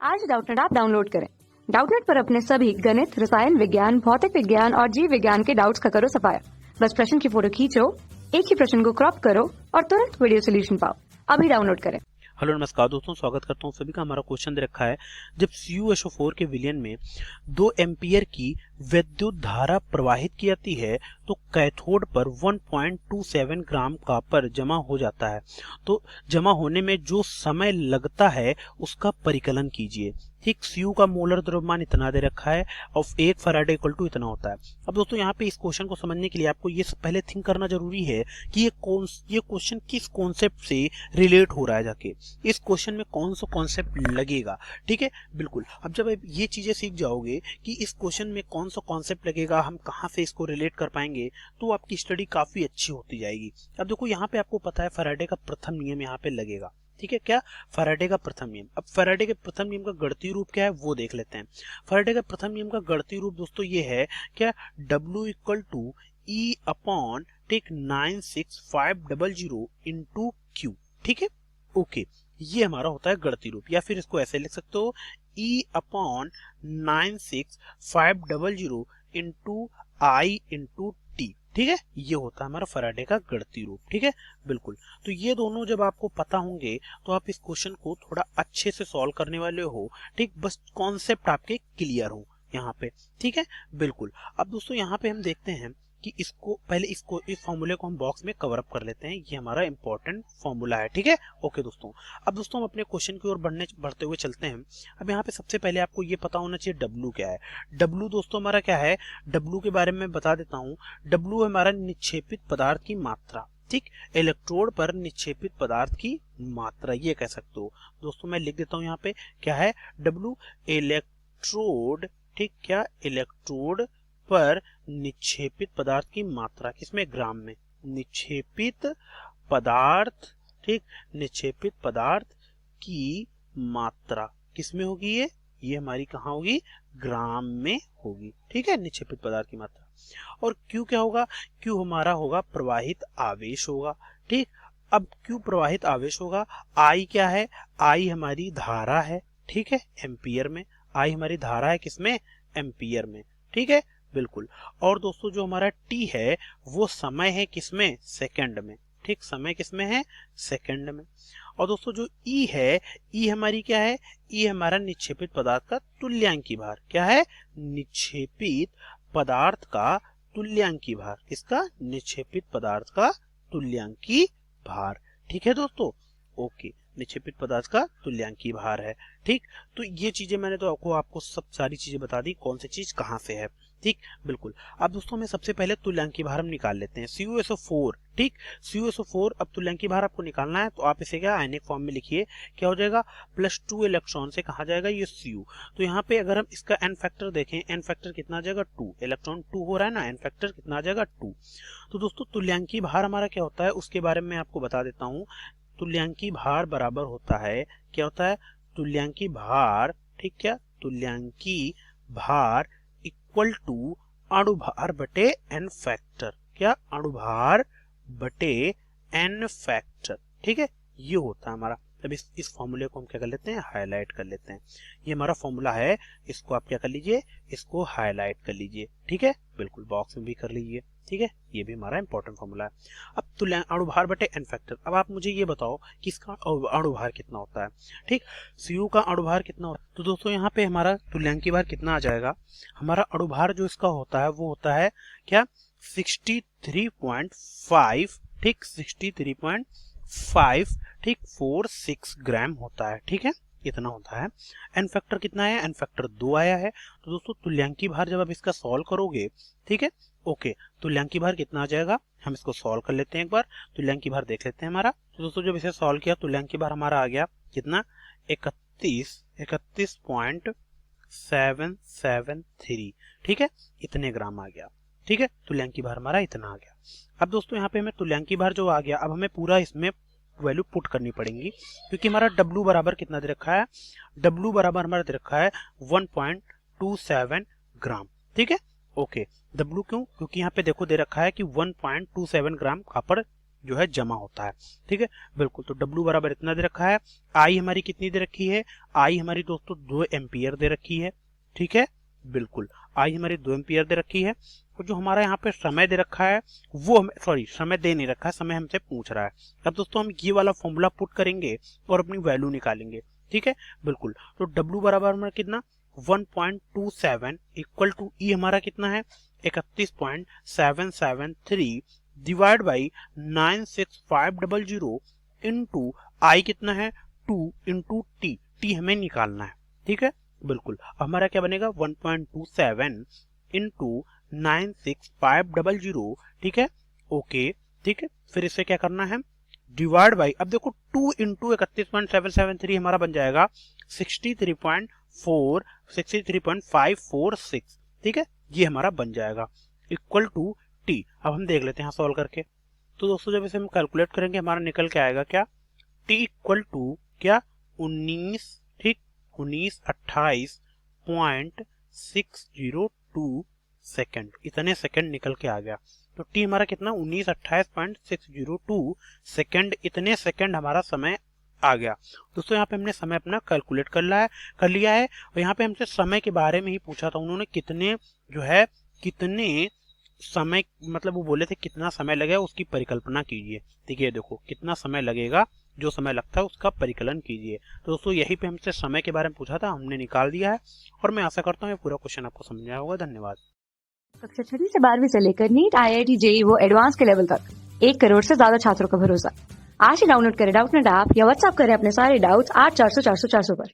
आज Doubtnut app download करें। Doubtnut पर अपने सभी गणित, रसायन विज्ञान, भौतिक विज्ञान और जीव विज्ञान के डाउट्स का करो सफाया। बस प्रश्न की फोटो खींचो, एक ही प्रश्न को क्रॉप करो और तुरंत वीडियो सोल्यूशन पाओ। अभी डाउनलोड करें। हेलो नमस्कार दोस्तों, स्वागत करता हूं सभी का। हमारा क्वेश्चन दे रखा है, जब CuSO4 के विलयन में 2 एम्पियर की विद्युत धारा प्रवाहित की जाती है तो कैथोड पर 1.27 ग्राम कॉपर जमा हो जाता है। तो जमा होने में जो समय लगता है उसका परिकलन कीजिए। ठीक, Cu का मोलर द्रव्यमान इतना दे रखा है और 1 फैराडे इक्वल टू इतना होता है। अब दोस्तों यहाँ पे इस क्वेश्चन को समझने के लिए आपको ये पहले थिंक करना जरूरी है कि ये क्वेश्चन किस कॉन्सेप्ट से रिलेट हो रहा है, जाके इस क्वेश्चन में कौन सा कॉन्सेप्ट लगेगा। ठीक है, बिल्कुल। अब जब आप ये चीजें सीख जाओगे कि इस क्वेश्चन में कौन सा कॉन्सेप्ट लगेगा, हम कहाँ से इसको रिलेट कर पाएंगे, तो आपकी स्टडी काफी अच्छी होती जाएगी। अब देखो यहाँ पे आपको पता है फैराडे का प्रथम नियम यहाँ पे लगेगा। ठीक है, क्या? फैराडे का प्रथम नियम। अब फैराडे के प्रथम नियम का गणितीय रूप क्या है वो देख लेते हैं। फैराडे का प्रथम नियम का गणितीय रूप दोस्तों ये है, क्या? W equal to E upon 96500 into Q। ठीक है, ओके, ये हमारा होता है गणितीय रूप। या फिर इसको ऐसे लिख सकते हो, E upon 96500 into I into T। ठीक है, ये होता है हमारा फैराडे का गणितीय रूप। ठीक है, बिल्कुल। तो ये दोनों जब आपको पता होंगे तो आप इस क्वेश्चन को थोड़ा अच्छे से सॉल्व करने वाले हो। ठीक, बस कॉन्सेप्ट आपके क्लियर हो यहाँ पे। ठीक है, बिल्कुल। अब दोस्तों यहाँ पे हम देखते हैं कि इस फॉर्मूले को हम बॉक्स में कवर अप कर लेते हैं। ये हमारा इंपॉर्टेंट फॉर्मूला है। ठीक है, ओके दोस्तों। अब दोस्तों हम अपने क्वेश्चन की ओर बढ़ते हुए चलते हैं। अब यहाँ पे सबसे पहले आपको ये पता होना चाहिए W क्या है। W दोस्तों हमारा क्या है, W के बारे में बता देता हूँ। W हमारा निक्षेपित पदार्थ की मात्रा। ठीक, इलेक्ट्रोड पर निक्षेपित पदार्थ की मात्रा ये कह सकते हो। दोस्तों मैं लिख देता हूँ यहाँ पे, क्या है W, इलेक्ट्रोड। ठीक, क्या? इलेक्ट्रोड पर निक्षेपित पदार्थ की मात्रा, किसमें? ग्राम में। निक्षेपित पदार्थ, ठीक, निक्षेपित पदार्थ की मात्रा किसमें होगी? ये हमारी कहाँ होगी? ग्राम में होगी। ठीक है, निक्षेपित पदार्थ की मात्रा। और Q क्या होगा? Q हमारा होगा प्रवाहित आवेश होगा। ठीक, अब Q प्रवाहित आवेश होगा। I क्या है? I हमारी धारा है। ठीक है, एम्पियर में। I हमारी धारा है, किसमें? एम्पियर में। ठीक है, बिल्कुल। और दोस्तों जो हमारा T है वो समय है, किसमें? सेकंड में। ठीक, समय किसमें है? सेकंड में। और दोस्तों जो E है, E हमारी क्या है? E हमारा निक्षेपित पदार्थ का तुल्यांकी भार। क्या है? निक्षेपित पदार्थ का तुल्यांकी भार। किसका? निक्षेपित पदार्थ का तुल्यांकी भार। ठीक है दोस्तों, ओके, निक्षेपित पदार्थ का तुल्यांकी भार है। ठीक, तो ये चीजें मैंने तो आपको सब सारी चीजें बता दी, कौन सी चीज कहाँ से है। ठीक, बिल्कुल। अब दोस्तों हमें सबसे पहले तुल्यांकी भार हम निकाल लेते हैं। CuSO4। ठीक, CuSO4। अब तुल्यांकी भार आपको निकालना है तो आप इसे क्या आयनिक फॉर्म में लिखिए। क्या हो जाएगा? +2 इलेक्ट्रॉन से कहा जाएगा ये Cu। तो यहाँ पे अगर हम इसका एन फैक्टर देखें, एन फैक्टर कितना आ जाएगा? 2। इलेक्ट्रॉन 2 हो रहा है ना, एन फैक्टर कितना आ जाएगा? 2। तो दोस्तों तुल्यांकी भार हमारा क्या होता है उसके बारे में आपको बता देता हूँ। तुल्यांकी भार बराबर होता है, क्या होता है? तुल्यांकी भार, ठीक, क्या? तुल्यांकी भार इक्वल टू अणुभार बटे एन फैक्टर। क्या? अणुभार बटे एन फैक्टर। ठीक है, ये होता है हमारा। अब इस फॉर्मूले को हम क्या कर लेते हैं? हाईलाइट कर लेते हैं। ये हमारा फॉर्मूला है, इसको आप क्या कर लीजिए? इसको हाईलाइट कर लीजिए। ठीक है, बिल्कुल, बॉक्स में भी कर लीजिए। ठीक है, ये भी हमारा इंपॉर्टेंट फॉर्मूला है। अब अणुभार बटे एन फैक्टर। अब आप मुझे ये बताओ कि इसका अणुभार कितना होता है। ठीक, Cu का अणुभार कितना होता है? तो दोस्तों यहाँ पे हमारा तुल्यांकी भार कितना आ जाएगा? हमारा अणुभार जो इसका होता है वो होता है, क्या? 63.5। ठीक, 63.5, ठीक, 46 ग्राम होता है। ठीक है, इतना होता है। एन फैक्टर कितना है? एन फैक्टर 2 आया है। तो दोस्तों तुल्यांकी भार जब आप इसका सॉल्व करोगे, ठीक है, ओके, तुल्यांकी भार कितना आ जाएगा? हम इसको सॉल्व कर लेते हैं एक बार। तुल्यांकी भार देख लेते हैं हमारा। तो दोस्तों जब इसे सॉल्व किया, तुल्यांकी भार हमारा आ गया कितना? 31.773। ठीक है, इतने ग्राम आ गया। ठीक है, तुल्यांकी भार हमारा इतना आ गया। अब दोस्तों यहाँ पे हमें तुल्यांकी भार जो आ गया, अब हमें पूरा इसमें वैल्यू पुट करनी पड़ेगी, क्योंकि हमारा W बराबर कितना दे रखा है? W बराबर हमारा दे रखा है 1.27 ग्राम। ठीक है, ओके। W क्यों? क्योंकि यहाँ पे देखो दे रखा है कि 1.27 ग्राम कॉपर जो है जमा होता है। ठीक है, बिल्कुल। तो W बराबर इतना दे रखा है, I हमारी कितनी दे रखी है, I हमारी दोस्तों 2 एम्पियर दे रखी है। ठीक है, बिल्कुल, I हमारी 2 एम्पियर दे रखी है। और जो हमारा यहाँ पे समय दे रखा है वो हमें, सॉरी समय दे नहीं रखा है, समय हमसे पूछ रहा है। अब दोस्तों हम ये वाला फॉर्मूला पुट करेंगे और अपनी वैल्यू निकालेंगे। ठीक है, बिल्कुल। तो W बराबर हमारा कितना 1.27 इक्वल टू E हमारा कितना है 31.773 डिवाइड बाई 96500 इंटू I कितना है 2 इंटू टी, टी हमें निकालना है। ठीक है, बिल्कुल। हमारा क्या बनेगा 1.27 इंटू 96500। ठीक है, ओके। ठीक है, फिर इसे क्या करना है डिवाइड बाई, अब देखो 2 इंटू 31.773 हमारा बन जाएगा 63.546। ठीक है, ये हमारा बन जाएगा इक्वल टू टी। अब हम देख लेते हैं सॉल्व करके। तो दोस्तों जब इसे हम कैलकुलेट करेंगे हमारा निकल के आएगा क्या, टी इक्वल टू क्या 19, ठीक 1928.602 सेकंड, इतने सेकंड निकल के आ गया। तो टी हमारा कितना 1928.602 सेकंड, इतने सेकंड हमारा समय आ गया। दोस्तों यहाँ पे हमने समय अपना कैलकुलेट कर लिया है और यहाँ पे हमसे समय के बारे में ही पूछा था उन्होंने, कितने जो है कितने समय, मतलब वो बोले थे कितना समय लगेगा उसकी परिकल्पना कीजिए। ठीक है, देखो कितना समय लगेगा, जो समय लगता है उसका परिकलन कीजिए। तो दोस्तों यही पे हमसे समय के बारे में पूछा था, हमने निकाल दिया है और मैं आशा करता हूँ ये पूरा क्वेश्चन आपको समझ आया होगा। धन्यवाद। कक्षा 6वीं से 12वीं से लेकर नीट, IIT, JEE वो एडवांस के लेवल तक 1 करोड़ से ज्यादा छात्रों का भरोसा। आज ही डाउनलोड करें डाउटनेट ऐप या व्हाट्सएप करें अपने सारे डाउट्स 8400 400 400 पर।